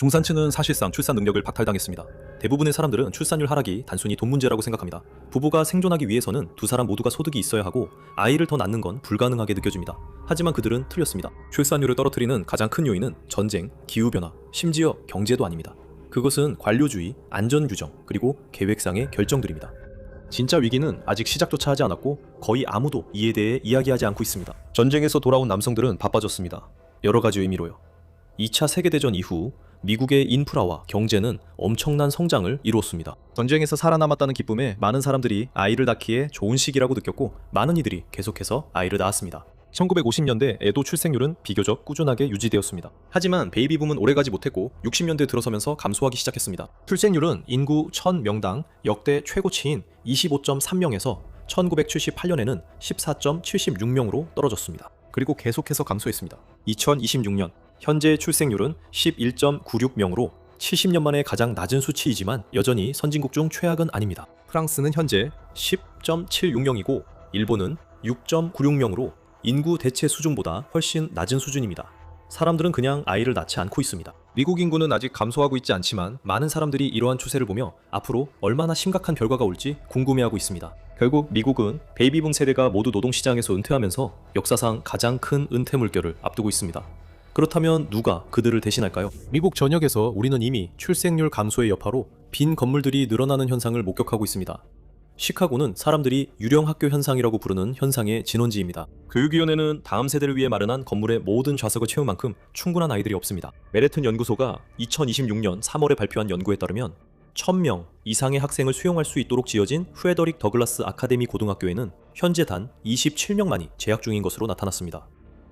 중산층은 사실상 출산 능력을 박탈당했습니다. 대부분의 사람들은 출산율 하락이 단순히 돈 문제라고 생각합니다. 부부가 생존하기 위해서는 두 사람 모두가 소득이 있어야 하고 아이를 더 낳는 건 불가능하게 느껴집니다. 하지만 그들은 틀렸습니다. 출산율을 떨어뜨리는 가장 큰 요인은 전쟁, 기후변화, 심지어 경제도 아닙니다. 그것은 관료주의, 안전규정, 그리고 계획상의 결정들입니다. 진짜 위기는 아직 시작조차 하지 않았고 거의 아무도 이에 대해 이야기하지 않고 있습니다. 전쟁에서 돌아온 남성들은 바빠졌습니다. 여러 가지 의미로요. 2차 세계대전 이후 미국의 인프라와 경제는 엄청난 성장을 이루었습니다. 전쟁에서 살아남았다는 기쁨에 많은 사람들이 아이를 낳기에 좋은 시기라고 느꼈고 많은 이들이 계속해서 아이를 낳았습니다. 1950년대에도 출생률은 비교적 꾸준하게 유지되었습니다. 하지만 베이비붐은 오래가지 못했고 60년대 들어서면서 감소하기 시작했습니다. 출생률은 인구 1000명당 역대 최고치인 25.3명에서 1978년에는 14.76명으로 떨어졌습니다. 그리고 계속해서 감소했습니다. 2026년 현재 출생률은 11.96명으로 70년 만에 가장 낮은 수치이지만 여전히 선진국 중 최악은 아닙니다. 프랑스는 현재 10.76명이고 일본은 6.96명으로 인구 대체 수준보다 훨씬 낮은 수준입니다. 사람들은 그냥 아이를 낳지 않고 있습니다. 미국 인구는 아직 감소하고 있지 않지만 많은 사람들이 이러한 추세를 보며 앞으로 얼마나 심각한 결과가 올지 궁금해하고 있습니다. 결국 미국은 베이비붐 세대가 모두 노동시장에서 은퇴하면서 역사상 가장 큰 은퇴 물결을 앞두고 있습니다. 그렇다면 누가 그들을 대신할까요? 미국 전역에서 우리는 이미 출생률 감소의 여파로 빈 건물들이 늘어나는 현상을 목격하고 있습니다. 시카고는 사람들이 유령 학교 현상이라고 부르는 현상의 진원지입니다. 교육위원회는 다음 세대를 위해 마련한 건물의 모든 좌석을 채울 만큼 충분한 아이들이 없습니다. 메레튼 연구소가 2026년 3월에 발표한 연구에 따르면 1000명 이상의 학생을 수용할 수 있도록 지어진 프레더릭 더글라스 아카데미 고등학교에는 현재 단 27명만이 재학 중인 것으로 나타났습니다.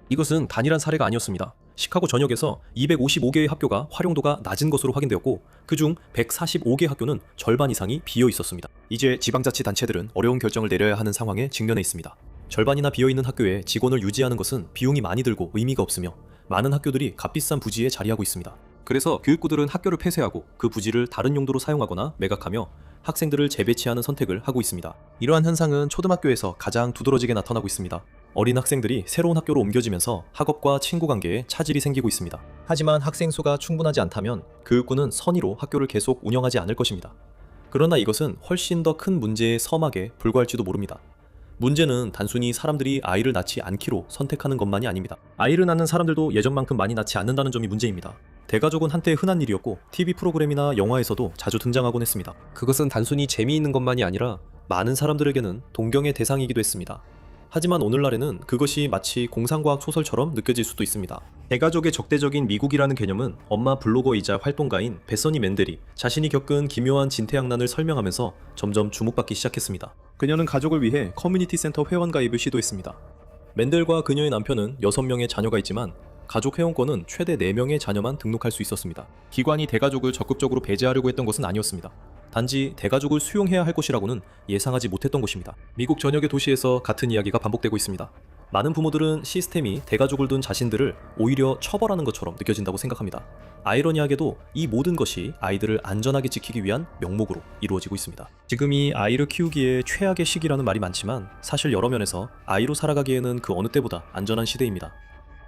이것은 단일한 사례가 아니었습니다. 시카고 전역에서 255개의 학교가 활용도가 낮은 것으로 확인되었고 그중 145개 학교는 절반 이상이 비어 있었습니다. 이제 지방자치단체들은 어려운 결정을 내려야 하는 상황에 직면해 있습니다. 절반이나 비어있는 학교에 직원을 유지하는 것은 비용이 많이 들고 의미가 없으며 많은 학교들이 값비싼 부지에 자리하고 있습니다. 그래서 교육부들은 학교를 폐쇄하고 그 부지를 다른 용도로 사용하거나 매각하며 학생들을 재배치하는 선택을 하고 있습니다. 이러한 현상은 초등학교에서 가장 두드러지게 나타나고 있습니다. 어린 학생들이 새로운 학교로 옮겨지면서 학업과 친구 관계에 차질이 생기고 있습니다. 하지만 학생 수가 충분하지 않다면 교육부는 선의로 학교를 계속 운영하지 않을 것입니다. 그러나 이것은 훨씬 더 큰 문제의 서막에 불과할지도 모릅니다. 문제는 단순히 사람들이 아이를 낳지 않기로 선택하는 것만이 아닙니다. 아이를 낳는 사람들도 예전만큼 많이 낳지 않는다는 점이 문제입니다. 대가족은 한때 흔한 일이었고 TV 프로그램이나 영화에서도 자주 등장하곤 했습니다. 그것은 단순히 재미있는 것만이 아니라 많은 사람들에게는 동경의 대상이기도 했습니다. 하지만 오늘날에는 그것이 마치 공상과학 소설처럼 느껴질 수도 있습니다. 대가족의 적대적인 미국이라는 개념은 엄마 블로거이자 활동가인 베서니 맨델이 자신이 겪은 기묘한 진퇴양난을 설명하면서 점점 주목받기 시작했습니다. 그녀는 가족을 위해 커뮤니티 센터 회원 가입을 시도했습니다. 맨델과 그녀의 남편은 6명의 자녀가 있지만 가족 회원권은 최대 4명의 자녀만 등록할 수 있었습니다. 기관이 대가족을 적극적으로 배제하려고 했던 것은 아니었습니다. 단지 대가족을 수용해야 할 것이라고는 예상하지 못했던 것입니다. 미국 전역의 도시에서 같은 이야기가 반복되고 있습니다. 많은 부모들은 시스템이 대가족을 둔 자신들을 오히려 처벌하는 것처럼 느껴진다고 생각합니다. 아이러니하게도 이 모든 것이 아이들을 안전하게 지키기 위한 명목으로 이루어지고 있습니다. 지금이 아이를 키우기에 최악의 시기라는 말이 많지만 사실 여러 면에서 아이로 살아가기에는 그 어느 때보다 안전한 시대입니다.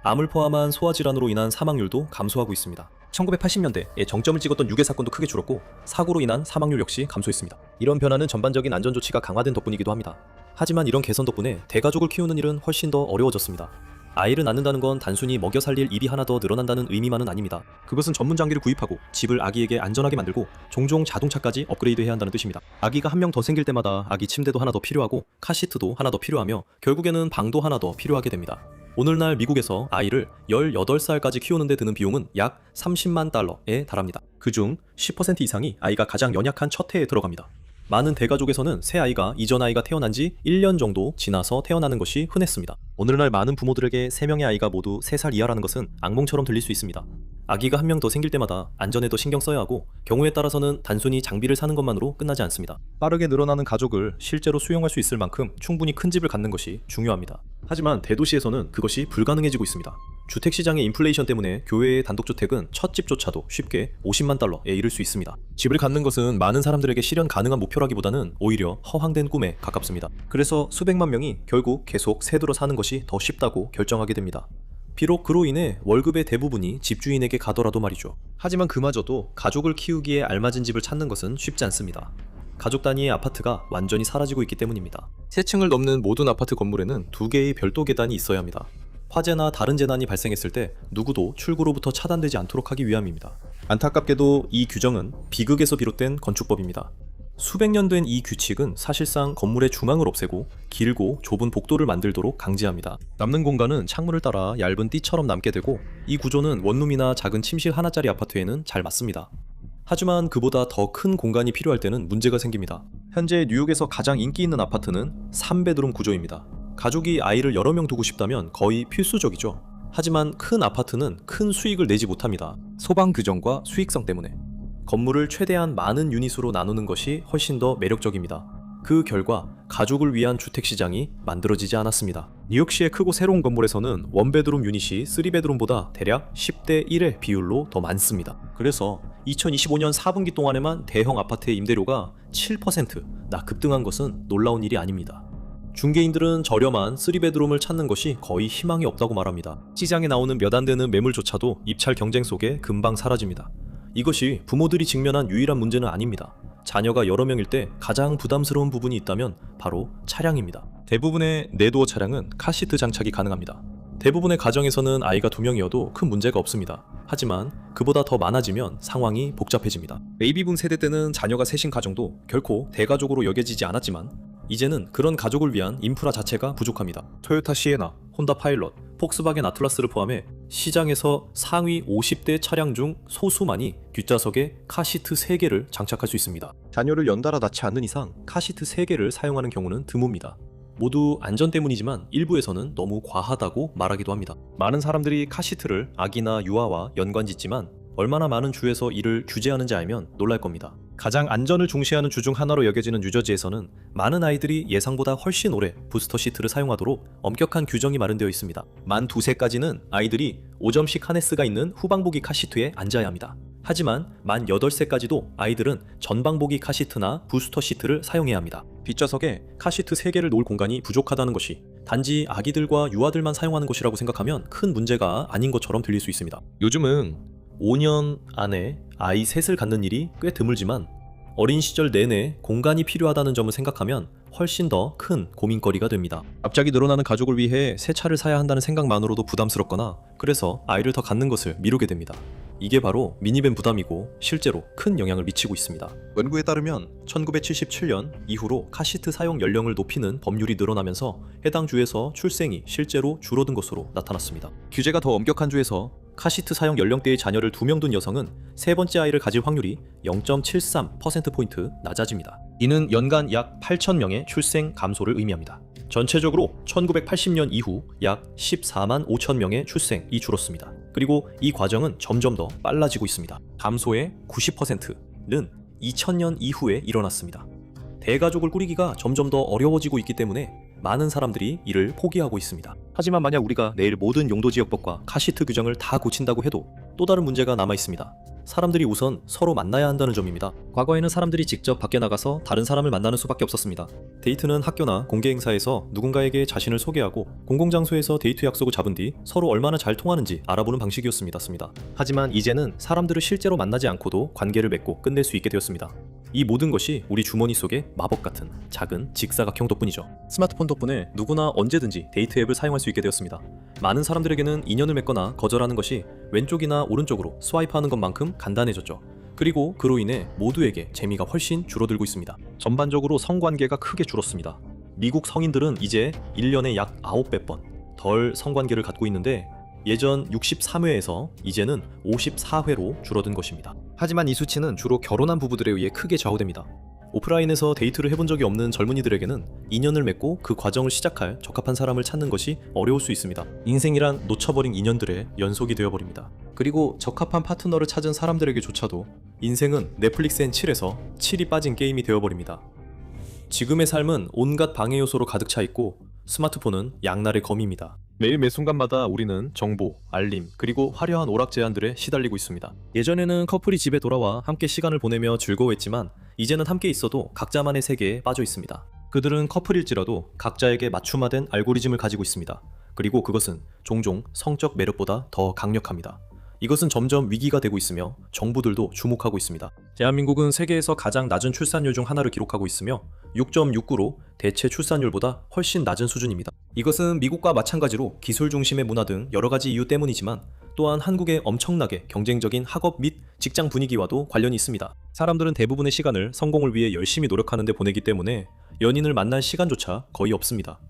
암을 포함한 소아질환으로 인한 사망률도 감소하고 있습니다. 1980년대에 정점을 찍었던 유괴 사건도 크게 줄었고 사고로 인한 사망률 역시 감소했습니다. 이런 변화는 전반적인 안전조치가 강화된 덕분이기도 합니다. 하지만 이런 개선 덕분에 대가족을 키우는 일은 훨씬 더 어려워졌습니다. 아이를 낳는다는 건 단순히 먹여 살릴 일이 하나 더 늘어난다는 의미만은 아닙니다. 그것은 전문 장비를 구입하고 집을 아기에게 안전하게 만들고 종종 자동차까지 업그레이드해야 한다는 뜻입니다. 아기가 한 명 더 생길 때마다 아기 침대도 하나 더 필요하고 카시트도 하나 더 필요하며 결국에는 방도 하나 더 필요하게 됩니다. 오늘날 미국에서 아이를 18살까지 키우는 데 드는 비용은 약 30만 달러에 달합니다. 그중 10% 이상이 아이가 가장 연약한 첫 해에 들어갑니다. 많은 대가족에서는 새 아이가 이전 아이가 태어난 지 1년 정도 지나서 태어나는 것이 흔했습니다. 오늘날 많은 부모들에게 3명의 아이가 모두 3살 이하라는 것은 악몽처럼 들릴 수 있습니다. 아기가 한 명 더 생길 때마다 안전에도 신경 써야 하고 경우에 따라서는 단순히 장비를 사는 것만으로 끝나지 않습니다. 빠르게 늘어나는 가족을 실제로 수용할 수 있을 만큼 충분히 큰 집을 갖는 것이 중요합니다. 하지만 대도시에서는 그것이 불가능해지고 있습니다. 주택시장의 인플레이션 때문에 교외의 단독주택은 첫 집조차도 쉽게 50만 달러에 이를 수 있습니다. 집을 갖는 것은 많은 사람들에게 실현 가능한 목표라기보다는 오히려 허황된 꿈에 가깝습니다. 그래서 수백만 명이 결국 계속 새 들어 사는 것이 더 쉽다고 결정하게 됩니다. 비록 그로 인해 월급의 대부분이 집주인에게 가더라도 말이죠. 하지만 그마저도 가족을 키우기에 알맞은 집을 찾는 것은 쉽지 않습니다. 가족 단위의 아파트가 완전히 사라지고 있기 때문입니다. 3층을 넘는 모든 아파트 건물에는 2개의 별도 계단이 있어야 합니다. 화재나 다른 재난이 발생했을 때 누구도 출구로부터 차단되지 않도록 하기 위함입니다. 안타깝게도 이 규정은 비극에서 비롯된 건축법입니다. 수백 년 된 이 규칙은 사실상 건물의 중앙을 없애고 길고 좁은 복도를 만들도록 강제합니다. 남는 공간은 창문을 따라 얇은 띠처럼 남게 되고, 이 구조는 원룸이나 작은 침실 하나짜리 아파트에는 잘 맞습니다. 하지만 그보다 더 큰 공간이 필요할 때는 문제가 생깁니다. 현재 뉴욕에서 가장 인기 있는 아파트는 3베드룸 구조입니다. 가족이 아이를 여러 명 두고 싶다면 거의 필수적이죠. 하지만 큰 아파트는 큰 수익을 내지 못합니다. 소방 규정과 수익성 때문에. 건물을 최대한 많은 유닛으로 나누는 것이 훨씬 더 매력적입니다. 그 결과 가족을 위한 주택시장이 만들어지지 않았습니다. 뉴욕시의 크고 새로운 건물에서는 원베드룸 유닛이 3베드룸보다 대략 10대 1의 비율로 더 많습니다. 그래서 2025년 4분기 동안에만 대형 아파트의 임대료가 7%나 급등한 것은 놀라운 일이 아닙니다. 중개인들은 저렴한 3베드룸을 찾는 것이 거의 희망이 없다고 말합니다. 시장에 나오는 몇 안 되는 매물조차도 입찰 경쟁 속에 금방 사라집니다. 이것이 부모들이 직면한 유일한 문제는 아닙니다. 자녀가 여러 명일 때 가장 부담스러운 부분이 있다면 바로 차량입니다. 대부분의 네도어 차량은 카시트 장착이 가능합니다. 대부분의 가정에서는 아이가 2명이어도 큰 문제가 없습니다. 하지만 그보다 더 많아지면 상황이 복잡해집니다. 베이비붐 세대 때는 자녀가 셋인 가정도 결코 대가족으로 여겨지지 않았지만, 이제는 그런 가족을 위한 인프라 자체가 부족합니다. 토요타 시에나, 혼다 파일럿, 폭스바겐 아틀라스를 포함해 시장에서 상위 50대 차량 중 소수만이 뒷좌석에 카시트 3개를 장착할 수 있습니다. 자녀를 연달아 낳지 않는 이상 카시트 3개를 사용하는 경우는 드뭅니다. 모두 안전 때문이지만 일부에서는 너무 과하다고 말하기도 합니다. 많은 사람들이 카시트를 아기나 유아와 연관짓지만 얼마나 많은 주에서 이를 규제하는지 알면 놀랄 겁니다. 가장 안전을 중시하는 주 중 하나로 여겨지는 뉴저지에서는 많은 아이들이 예상보다 훨씬 오래 부스터 시트를 사용하도록 엄격한 규정이 마련되어 있습니다. 만 2세까지는 아이들이 5점씩 하네스가 있는 후방보기 카시트에 앉아야 합니다. 하지만 만 8세까지도 아이들은 전방보기 카시트나 부스터 시트를 사용해야 합니다. 뒷좌석에 카시트 3개를 놓을 공간이 부족하다는 것이 단지 아기들과 유아들만 사용하는 것이라고 생각하면 큰 문제가 아닌 것처럼 들릴 수 있습니다. 요즘은 5년 안에 아이 셋을 갖는 일이 꽤 드물지만 어린 시절 내내 공간이 필요하다는 점을 생각하면 훨씬 더 큰 고민거리가 됩니다. 갑자기 늘어나는 가족을 위해 새 차를 사야 한다는 생각만으로도 부담스럽거나, 그래서 아이를 더 갖는 것을 미루게 됩니다. 이게 바로 미니밴 부담이고 실제로 큰 영향을 미치고 있습니다. 연구에 따르면 1977년 이후로 카시트 사용 연령을 높이는 법률이 늘어나면서 해당 주에서 출생이 실제로 줄어든 것으로 나타났습니다. 규제가 더 엄격한 주에서 카시트 사용 연령대의 자녀를 2명 둔 여성은 세 번째 아이를 가질 확률이 0.73%포인트 낮아집니다. 이는 연간 약 8,000명의 출생 감소를 의미합니다. 전체적으로 1980년 이후 약 14만 5천 명의 출생이 줄었습니다. 그리고 이 과정은 점점 더 빨라지고 있습니다. 감소의 90%는 2000년 이후에 일어났습니다. 대가족을 꾸리기가 점점 더 어려워지고 있기 때문에 많은 사람들이 이를 포기하고 있습니다. 하지만 만약 우리가 내일 모든 용도지역법과 카시트 규정을 다 고친다고 해도 또 다른 문제가 남아 있습니다. 사람들이 우선 서로 만나야 한다는 점입니다. 과거에는 사람들이 직접 밖에 나가서 다른 사람을 만나는 수밖에 없었습니다. 데이트는 학교나 공개 행사에서 누군가에게 자신을 소개하고 공공장소에서 데이트 약속을 잡은 뒤 서로 얼마나 잘 통하는지 알아보는 방식이었습니다. 하지만 이제는 사람들을 실제로 만나지 않고도 관계를 맺고 끝낼 수 있게 되었습니다. 이 모든 것이 우리 주머니 속의 마법 같은 작은 직사각형 덕분이죠. 스마트폰 덕분에 누구나 언제든지 데이트 앱을 사용할 수 있게 되었습니다. 많은 사람들에게는 인연을 맺거나 거절하는 것이 왼쪽이나 오른쪽으로 스와이프하는 것만큼 간단해졌죠. 그리고 그로 인해 모두에게 재미가 훨씬 줄어들고 있습니다. 전반적으로 성관계가 크게 줄었습니다. 미국 성인들은 이제 1년에 약 9배번 덜 성관계를 갖고 있는데, 예전 63회에서 이제는 54회로 줄어든 것입니다. 하지만 이 수치는 주로 결혼한 부부들에 의해 크게 좌우됩니다. 오프라인에서 데이트를 해본 적이 없는 젊은이들에게는 인연을 맺고 그 과정을 시작할 적합한 사람을 찾는 것이 어려울 수 있습니다. 인생이란 놓쳐버린 인연들의 연속이 되어버립니다. 그리고 적합한 파트너를 찾은 사람들에게조차도 인생은 넷플릭스 앤 칠에서 7이 빠진 게임이 되어버립니다. 지금의 삶은 온갖 방해 요소로 가득 차 있고 스마트폰은 양날의 검입니다. 매일 매 순간마다 우리는 정보, 알림, 그리고 화려한 오락 제한들에 시달리고 있습니다. 예전에는 커플이 집에 돌아와 함께 시간을 보내며 즐거워했지만 이제는 함께 있어도 각자만의 세계에 빠져 있습니다. 그들은 커플일지라도 각자에게 맞춤화된 알고리즘을 가지고 있습니다. 그리고 그것은 종종 성적 매력보다 더 강력합니다. 이것은 점점 위기가 되고 있으며 정부들도 주목하고 있습니다. 대한민국은 세계에서 가장 낮은 출산율 중 하나를 기록하고 있으며 6.69로 대체 출산율보다 훨씬 낮은 수준입니다. 이것은 미국과 마찬가지로 기술 중심의 문화 등 여러 가지 이유 때문이지만 또한 한국의 엄청나게 경쟁적인 학업 및 직장 분위기와도 관련이 있습니다. 사람들은 대부분의 시간을 성공을 위해 열심히 노력하는 데 보내기 때문에 연인을 만날 시간조차 거의 없습니다.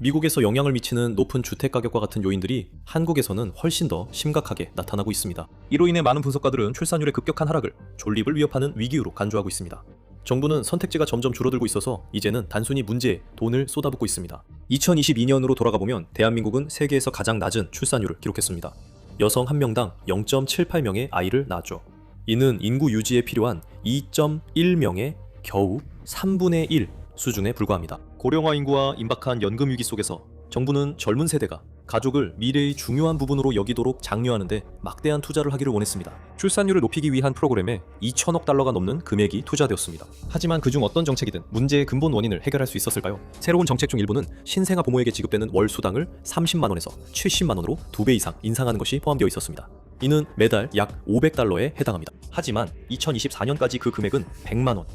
미국에서 영향을 미치는 높은 주택 가격과 같은 요인들이 한국에서는 훨씬 더 심각하게 나타나고 있습니다. 이로 인해 많은 분석가들은 출산율의 급격한 하락을 존립을 위협하는 위기로 간주하고 있습니다. 정부는 선택지가 점점 줄어들고 있어서 이제는 단순히 문제에 돈을 쏟아붓고 있습니다. 2022년으로 돌아가 보면 대한민국은 세계에서 가장 낮은 출산율을 기록했습니다. 여성 1명당 0.78명의 아이를 낳았죠. 이는 인구 유지에 필요한 2.1명의 겨우 3분의 1 수준에 불과합니다. 고령화 인구와 임박한 연금 위기 속에서 정부는 젊은 세대가 가족을 미래의 중요한 부분으로 여기도록 장려하는데 막대한 투자를 하기를 원했습니다. 출산율을 높이기 위한 프로그램에 2천억 달러가 넘는 금액이 투자되었습니다. 하지만 그중 어떤 정책이든 문제의 근본 원인을 해결할 수 있었을까요? 새로운 정책 중 일부는 신생아 부모에게 지급되는 월 수당을 30만 원에서 70만 원으로 2배 이상 인상하는 것이 포함되어 있었습니다. 이는 매달 약 500달러에 해당합니다. 하지만 2024년까지 그 금액은 100만 원,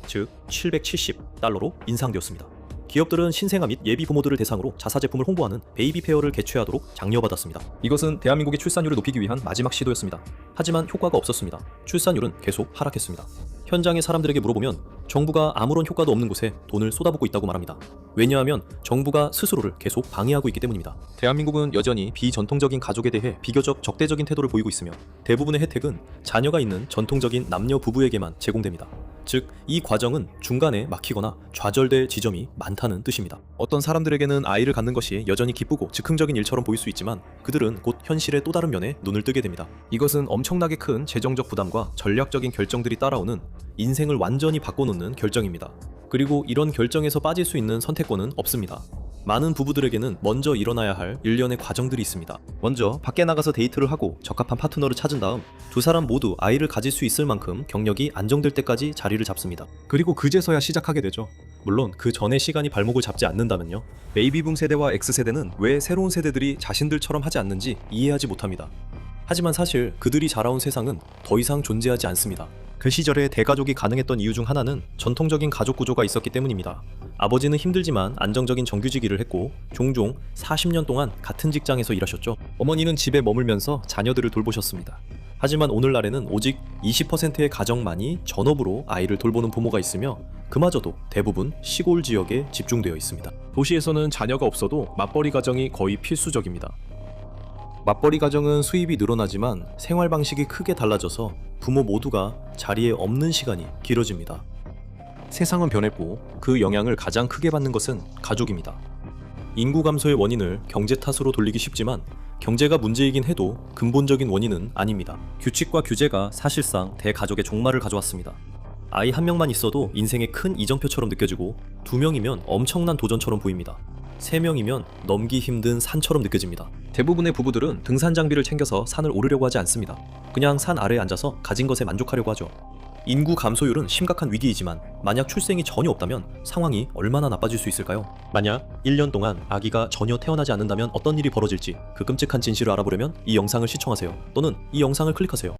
즉 770달러로 인상되었습니다. 기업들은 신생아 및 예비 부모들을 대상으로 자사 제품을 홍보하는 베이비 페어를 개최하도록 장려받았습니다. 이것은 대한민국의 출산율을 높이기 위한 마지막 시도였습니다. 하지만 효과가 없었습니다. 출산율은 계속 하락했습니다. 현장의 사람들에게 물어보면 정부가 아무런 효과도 없는 곳에 돈을 쏟아붓고 있다고 말합니다. 왜냐하면 정부가 스스로를 계속 방해하고 있기 때문입니다. 대한민국은 여전히 비전통적인 가족에 대해 비교적 적대적인 태도를 보이고 있으며 대부분의 혜택은 자녀가 있는 전통적인 남녀 부부에게만 제공됩니다. 즉, 이 과정은 중간에 막히거나 좌절될 지점이 많다는 뜻입니다. 어떤 사람들에게는 아이를 갖는 것이 여전히 기쁘고 즉흥적인 일처럼 보일 수 있지만 그들은 곧 현실의 또 다른 면에 눈을 뜨게 됩니다. 이것은 엄청나게 큰 재정적 부담과 전략적인 결정들이 따라오는 인생을 완전히 바꿔놓는 결정입니다. 그리고 이런 결정에서 빠질 수 있는 선택권은 없습니다. 많은 부부들에게는 먼저 일어나야 할 일련의 과정들이 있습니다. 먼저 밖에 나가서 데이트를 하고 적합한 파트너를 찾은 다음 두 사람 모두 아이를 가질 수 있을 만큼 경력이 안정될 때까지 자리를 잡습니다. 그리고 그제서야 시작하게 되죠. 물론 그 전에 시간이 발목을 잡지 않는다면요. 베이비붐 세대와 X세대는 왜 새로운 세대들이 자신들처럼 하지 않는지 이해하지 못합니다. 하지만 사실 그들이 자라온 세상은 더 이상 존재하지 않습니다. 그 시절에 대가족이 가능했던 이유 중 하나는 전통적인 가족 구조가 있었기 때문입니다. 아버지는 힘들지만 안정적인 정규직일을 했고 종종 40년 동안 같은 직장에서 일하셨죠. 어머니는 집에 머물면서 자녀들을 돌보셨습니다. 하지만 오늘날에는 오직 20%의 가정만이 전업으로 아이를 돌보는 부모가 있으며 그마저도 대부분 시골 지역에 집중되어 있습니다. 도시에서는 자녀가 없어도 맞벌이 가정이 거의 필수적입니다. 맞벌이 가정은 수입이 늘어나지만 생활 방식이 크게 달라져서 부모 모두가 자리에 없는 시간이 길어집니다. 세상은 변했고 그 영향을 가장 크게 받는 것은 가족입니다. 인구 감소의 원인을 경제 탓으로 돌리기 쉽지만 경제가 문제이긴 해도 근본적인 원인은 아닙니다. 규칙과 규제가 사실상 대가족의 종말을 가져왔습니다. 아이 한 명만 있어도 인생의 큰 이정표처럼 느껴지고 2명이면 엄청난 도전처럼 보입니다. 3명이면 넘기 힘든 산처럼 느껴집니다. 대부분의 부부들은 등산 장비를 챙겨서 산을 오르려고 하지 않습니다. 그냥 산 아래에 앉아서 가진 것에 만족하려고 하죠. 인구 감소율은 심각한 위기이지만 만약 출생이 전혀 없다면 상황이 얼마나 나빠질 수 있을까요? 만약 1년 동안 아기가 전혀 태어나지 않는다면 어떤 일이 벌어질지 그 끔찍한 진실을 알아보려면 이 영상을 시청하세요. 또는 이 영상을 클릭하세요.